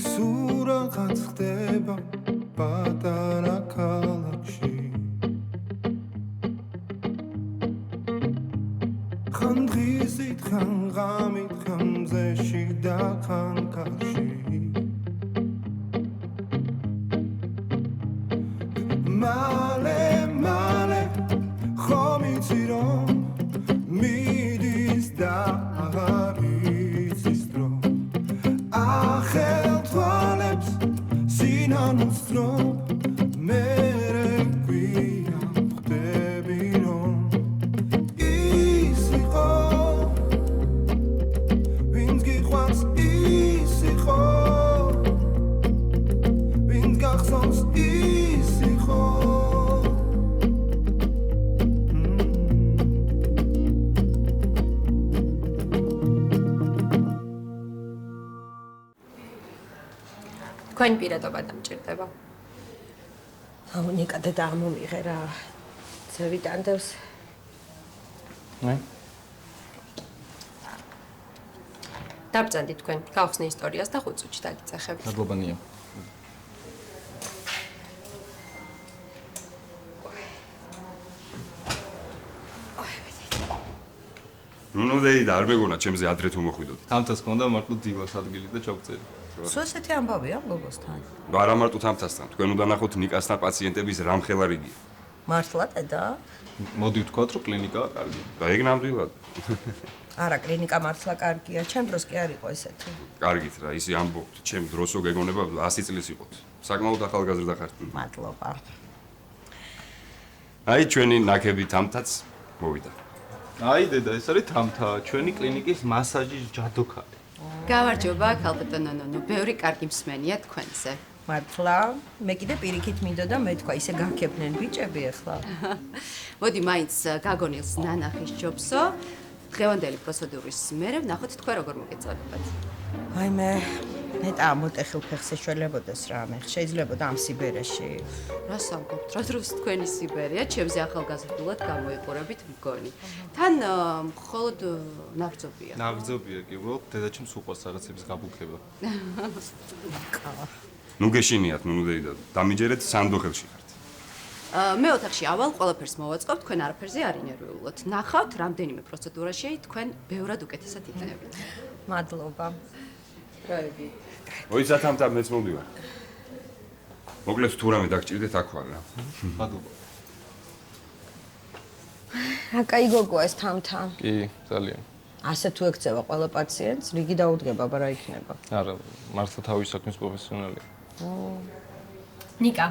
სურაღაც ხდება პატარა ქალაქში ხან დღისით ხან ღამით ხან მზეში და ხან კარში მალე ხომ იცი რომ მიდის და აღარ იცის დრო ახელ თვალებს სინანულს რომ მე გვიან ხდები რომ ის იყო ვინც გიყვარს ის იყო ვინც გახსოვს ის იყო თქვენი პირადობა დამჭირდება. ნიკა დედა ამომიღე რა. ძევი ტანდევს. დაბრძანდი თქვენ გავხსნი ისტორიას და 5 წუთში დაგიწახებთ. მადლობანია. ნუ დეიდა არ მეგონა ჩემზე ადრე თუ მოხვიდოთ. თამთას ქონდა მარტო დილას ადგილი და ჩავწერი. სულ ესეთი ამბავია გოგოსთან. და არა მარტო თამთასთან, თქვენ უნდა ნახოთ ნიკასთან პაციენტების რამხელა რიგია. მართლა დედა? მოდი ვთქვათ, რომ კლინიკაა კარგი. და ეგ ნამდვილად. არა, კლინიკა მართლა კარგია, ჩემ დროს კი არ იყო ესეთი. კარგით რა, ისი ამბობთ, ჩემ დროსო გეგონება 100 წლის იყოთ. საკმაოდ ახალგაზრდა ხართ. მადლობა. აი ჩვენი ნაკები თამთაც მოვიდა. აი დედა, ეს არის თამთა, ჩვენი კლინიკის მასაჟის ჯადოქარი. გავარჯობა, ქალბატონო, ბევრი კარგი მსმენია თქვენზე. მართლა, მე კიდე პირიქით მინდოდა მეთქვა, ისე გაქებდნენ ბიჭები ახლა. მოდი მაინც გაგონილს ნანახის ჯობსო. დღევანდელი პროცედურის მერე ვნახოთ თქვენ როგორ მოგეწონებათ. აი მე ნეტა მოტეხილ ფეხს ეშველებოდეს რა, მე შეიძლება ამ სიბერეში. რას ამბობთ? რა დროს თქვენი სიბერეა, ჩემზე ახალგაზრდულად გამოიყურებით მგონი. თან მხოლოდ ნაგრძობია. ნაგრძობია კი, უბრალოდ დედაჩემს უყვარს რაღაცების გაბუქება. ნუ გეშინიათ, ნუ დეიდა. დამიჯერეთ სანდოხელში ხართ. მე ოთახში ავალ ყველაფერს მოვაწყობ, თქვენ არაფერზე არ ინერვიულოთ. ნახავთ, რამდენიმე პროცედურაში თქვენ ბევრად უკეთესად იქნებით. მადლობა. რაები? მოიცა თამთა მეც მოვდივარ. მოკლედ თუ რამე დაგჭირდეთ აქ ვარ რა. მადლობა. რა კაი გოგოა ეს თამთა. კი, ძალიან. ასე თუ ექცევა ყველა პაციენტს, რიგი დაუდგება, აბა რა იქნება? არა, მართლა თავის საქმის პროფესიონალია. ნიკა,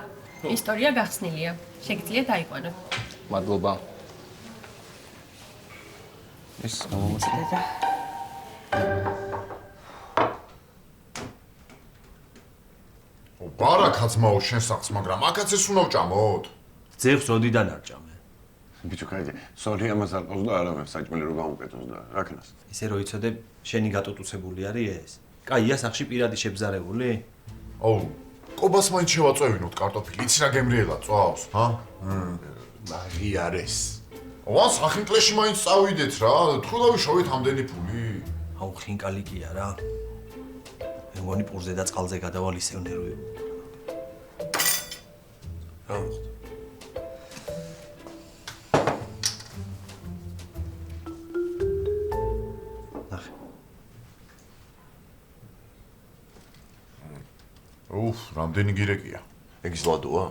ისტორია გახსნილია. შეგიძლიათ აიყვანოთ. მადლობა. ეს მომწე. დედა. ბარაკაც მაო შენ სახს, მაგრამ აქაც ეს უნდა ვჭამოთ. ძევს როდიდან არ ჭამე? ბიჭო, კაი, სორი ამას არ ყავს და არავინ საჭმელი რო გამოკეთოს და რა ქნას. ისე რო იცოდე, შენი გატუტუცებული არის ეს? კაია სახში პირადი შებზარებული? აუ, კობას მაინც შევაწევინოთ კარტოფილი, იცი რა გემრიელა წვავს, ჰა? მაგი არის. ვა სახინკლეში მაინც წავიდეთ რა, თქვილავი შოვით ამდენი ფული. აუ, ხინკალი კი არა. მე მგონი პურზე და წყალზე გადავალ ისევ ნერვიულ. რა მოხდა? რამდენი გირეკია? ეგ ის ლადოა?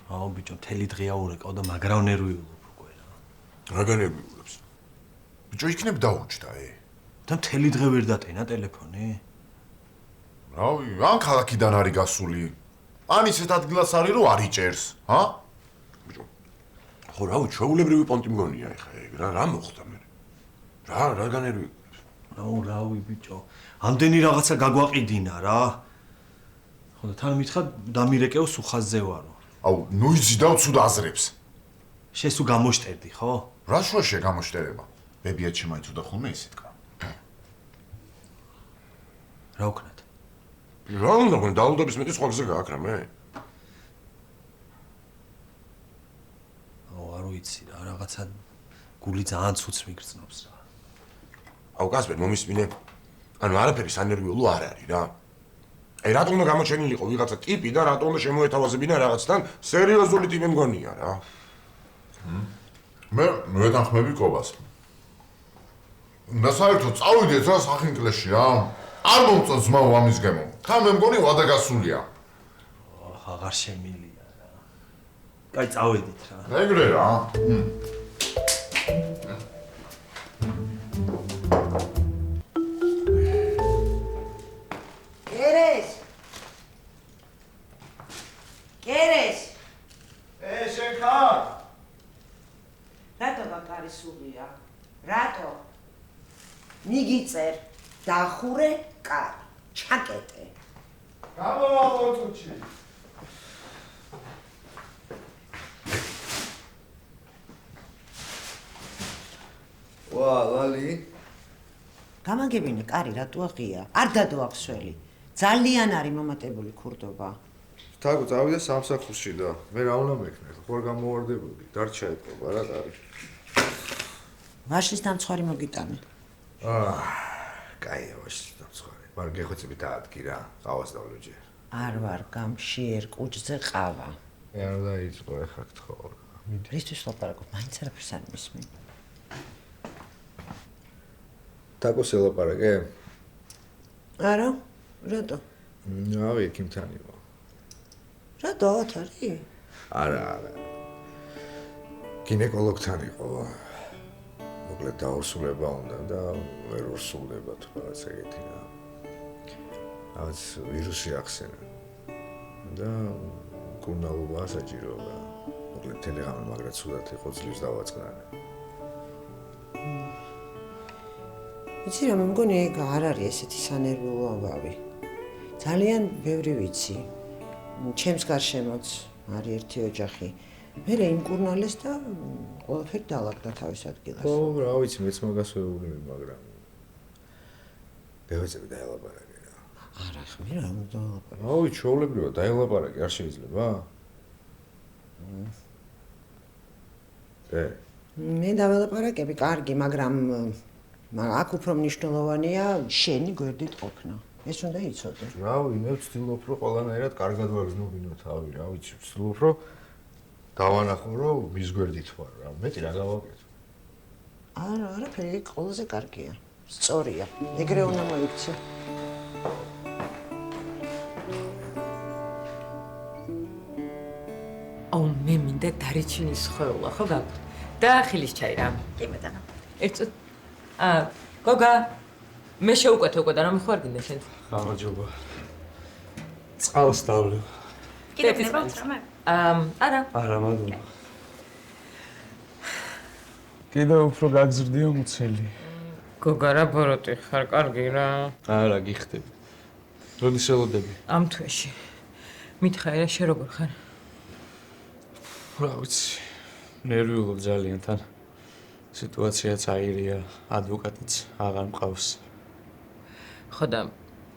აუ ბიჭო, მთელი დღეა ურეკავ და მაგრა ნერვიულობ უკვე რა. რა განერვიულებს? ბიჭო, იქნებ დაუჭდა და მთელი დღე ვერ დატენა ტელეფონი? რავი, ან ქალაქიდან არის გასული. ან ისეთ ადგილას არის, რომ არ იჭერს, ჰა? ბიჭო. ხო, რავი, ჩვეულებრივი პონტი მგონია ეხა ეგ რა მოხდა მე? რა განერვიულებს? აუ რავი ბიჭო, ამდენი რაღაცა გაგვაყიდინა რა. და თან მითხრა დამირეკეო სუხაზზე ვარო. აუ, ნუ იცი და უცუდ აზრებს. შენ სულ გამოშტერდი, ხო? რა შუაშია გამოშტერება? ბებია ჩემაიც უდა ხოლმე ისე თქვა. რა ვქნათ? რა უნდა გქონდა დაუდების მეტი სხვა გზა გააკრა მე? აუ, არ ვიცი რა, რაღაცა გული ძალიან ცუც მიგრძნობს რა. აუ, კასპერ, მომისმინე. ანუ არაფერი სანერვიულო არ არის რა. რატომ უნდა გამოჩენილიყო ვიღაცა ტიპი და რატომ უნდა შემოეთავაზებინა რაღაცთან სერიოზული ტიპი მგონია რა. მე ვეთანხმები კობას. და საერთოდ წავიდეთ რა სახინკლეში რა. არ მომწონს ძმაო ამის გემო. თან მე მგონი ვადა გასულია. აღარ შემილია რა. კაი წავედით რა. ეგრე რა. კერეს შენ ხარ? რატო ბაკარი სულია? რატო? მიგიწერ, დახურე, კარი, ჩაკეტე. გამოვაყო წუთში. ვა, ლალი. გამაგებინე, კარი რატო აღია? არ დადოახსველი. ძალიან არის მომატებული ქურდობა. თაგო წავიდა სამსახურში და მე რა უნდა მექნე? ხوار გამოვარდებული, დარჩა ეთქობა რა კარი. ვაშლის დამცხვარი მოგიტანე. კაია ვაშლის დამცხვარი. მაგრამ გეხვეწები დაადგი რა, ყავას დავლეჯერ. არ ვარ გამშიერ კუჭზე ყავა. მე არ დაიწყო ეხა გთხოვ. მიდი. რისთვის ლაპარაკობ? მაინც არაფერს არ მისმენ. თაგოს ელაპარაკე? არა? რატო? ავი ექიმთან იყო. რატო ათარი? არა. გინეკოლოგთან იყო. მოკლედ დაურსულება უნდა და ვერ ურსულდება თუ რაღაც ეგეთი რა. რაღაც ვირუსი ახსენა. და კურნალობა საჭიროა. მოკლედ ტელეგრამი მაგრად სულად იყო ძლივს დავაწყნანე. იცი რა, მე მგონი ეგ არ არის ესეთი სანერვიულო ამბავი. ძალიან ბევრი ვიცი. ჩემს გარშემოც არის ერთი ოჯახი. მე იმკურნალეს და ყველაფერი დაალაგდა თავის ადგილას. ო, რა ვიცი, მეც მაგას ვეუბნები, მაგრამ გეხვეწები დაელაპარაკე რა. არა, ხა მე რა უნდა დავალაპარაკო? აუი, ჩვეულებრივად დაელაპარაკე, არ შეიძლება? მე დაველაპარაკები, კარგი, მაგრამ აქ უფრო მნიშვნელოვანია შენი გვერდით ყოფნა. ეს უნდა იცოდე. რავი, მე ვცდილობ, რომ ყველანაირად კარგად ვაგზნობინო თავი, რა ვიცი, ვცდილობ, რომ დავანახო, რომ მის გვერდით ვარ რა. მეტი რა გავაკეთო? არა, არაფერი, ყველაზე კარგია. სწორია. ეგრე უნდა მოიქცი. აუ, მე მინდა დარიჩინის ხვეულა, ხო გაგვთ? და ხილის ჩაი რა. კი ბატონო. ერთწოდ. გოგა, მე შეუკვეთე უკვე და რა მიხوار გინდა შენ? გამარჯობა. წყალს დავლევ. კიდე ფიქრობთ რამე? არა. არა, მადლობა. კიდე უფრო გაგზრდია მუცელი. გოგა რა ბოროტი ხარ, კარგი რა. არა, გიხდები. როდის ელოდები? ამ თვეში. მითხარი რა, შენ როგორ ხარ? რა ვიცი. ნერვიულობ ძალიან თან. სიტუაციაც აირია, ადვოკატიც აღარ მყავს. ხო და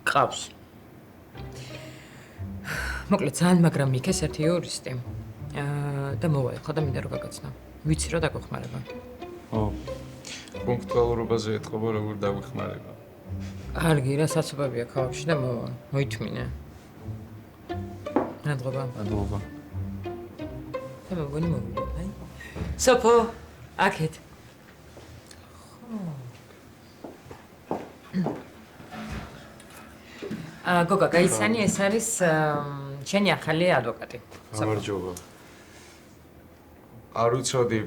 ყავს. მოკლედ ძალიან მაგრამ იქეს ერთი იურისტი. და მოვაი, ხო და მინდა რომ გაგაცნო. ვიცი რომ დაგვეხმარება. ო. პუნქტუალურობაზე ეთყობა როგორ დაგვეხმარება. კარგი რა საცობებია ქალაქში და მოითმინე. მადლობა. მადლობა. და მოგონი მოვიდა, აი. სოფო, აქეთ. გოგა, გაიცანი, ეს არის შენი ახალი ადვოკატი. გამარჯობა. არ ვიცოდი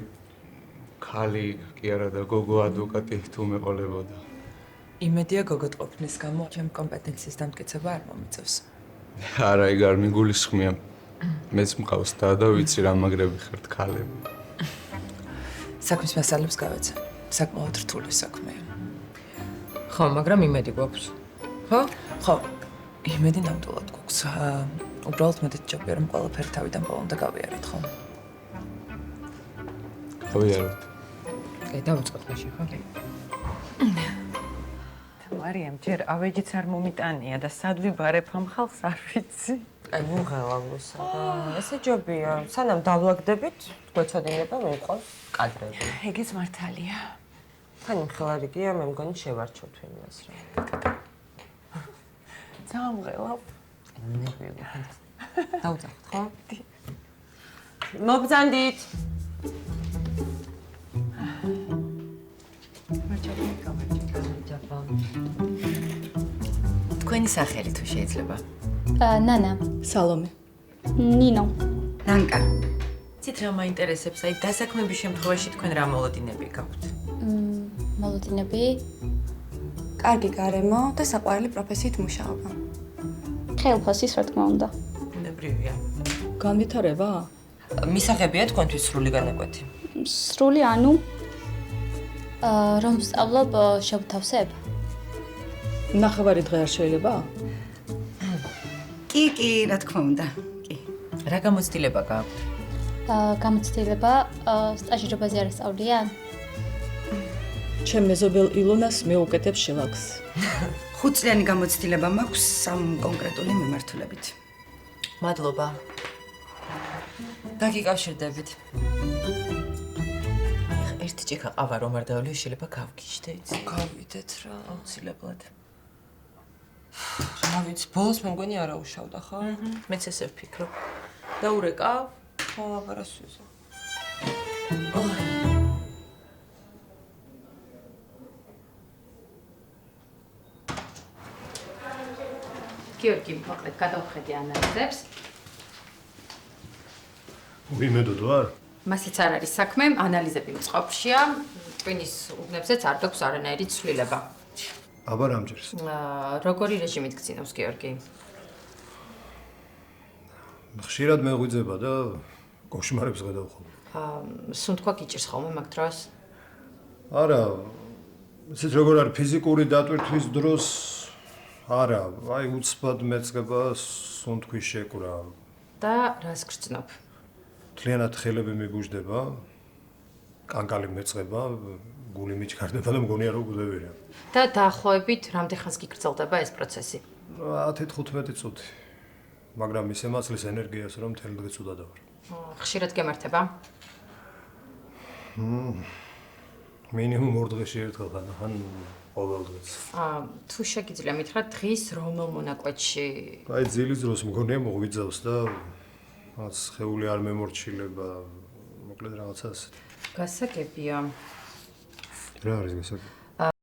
ქალი კი არა და გოგო ადვოკატი თუ მეყოლებოდა. იმედია გოგოთ ყოფნის გამო ჩემ კომპეტენციის დამტკიცება არ მომიწევს. არა, ეგ არ მიგულისხმია. მეც მყავს და ვიცი რა მაგრები ხართ ქალები. საქმის მასალებს გავეცე. საკმაოდ რთული საქმეა. ხო, მაგრამ იმედი გვაქვს. ხო? ხო. იმედი ნამდვილად გვაქვს. უბრალოდ მედით ჯობია რომ ყველაფერი თავიდან ბოლომდე გავიარეთ, ხო? გავიარეთ. დავიწყოთ მაშინ, ხო? მარიამ, ჯერ ავეჯიც არ მომიტანია და სად ვიბარებ ამ ხალხს არ ვიცი. აი, მუღელავოსა. ესე ჯობია, სანამ დავლაგდებით, გვეცოდინება მეყავს კადრები. ეგეც მართალია. თან მხლარიგია, მე მგონი შევარჩევთ იმას რა. ძალიან მღელავ. დაუძახოთ, ხო? მოგზანდით. თქვენი სახელი თუ შეიძლება? ნანა. სალომე. ნინო. ნანკა. ცით რა მაინტერესებს, აი დასაქმების შემთხვევაში თქვენ რა მოლოდინები გაქვთ? მოლოდინები? კარგი გარემო და საყვარელი პროფესიით მუშაობა. ხელფასის რა თქმა უნდა. ბუნებრივია. განვითარება? მისაღებია თქვენთვის სრული განაკვეთი. სრული ანუ რომ სწავლობ შევთავსებ? ნახევარი დღე არ შეიძლება? კი, რა თქმა უნდა. კი. რა გამოცდილება გაქვთ? გამოცდილება სტაჟირებაზე არ სწავლია? ჩემ მეზობელ ილონას მეუკეთებ შელაქს. 5 წლიანი გამოცდილება მაქვს 3 კონკრეტული მიმართულებით. მადლობა. დაგიკავშირდებით. ერთი ჭიქა ყავა რომ არ დავალიო შეიძლება გავგიჟდეთ. გავიდეთ რა, აუცილებლად. რა ვიცი, ბოლოს მე მგონი არა უშავდა ხო? მეც ესე ვფიქრობ. დაურეკავ? ხო, აღარასვიზო. გიორგი, მოკლედ გადავხედე ანალიზებს. ვიმედოდ ვარ? მასიც არ არის საქმე, ანალიზები მწყობრშია, ტვინის უბნებზეც არ გაქვს არანაირი ცვლილება. აბა რამჯერს? როგორი რეჟიმით გწინავს გიორგი? ხშირად მეღვიძება და კოშმარებს გადავ ხოლმე. სუნთქვა გიჭირს ხოლმე მაგ დროს? არა, ისეთ როგორ არის ფიზიკური დატვირთვის დროს არა, აი უცბად მეწყება სუნთქვის შეკვრა. და რას გრძნობ? მთლიანად ხელები მიბუჯდება, კანკალი მეწყება, გული მიჩქარდება და მგონია რომ გვდებია. და დაახლოებით რამდენ ხანს გიგრძელდება ეს პროცესი? 10-15 წუთი. მაგრამ ის ემაცლის ენერგიას რომ მთელი დღე ცუდად ვარ. ხშირად გემართება? მინიმუმ 2 დღეში ერთხელ ხან ყოველ დღეს. თუ შეგიძლია მითხრა დღის რომელ მონაკვეთში? აი ძილის დროს მგონია მოღვიძავს და რაც ხეული არ მემორჩილება, მოკლედ რაღაცას. გასაგებია. რა არის გასაგები?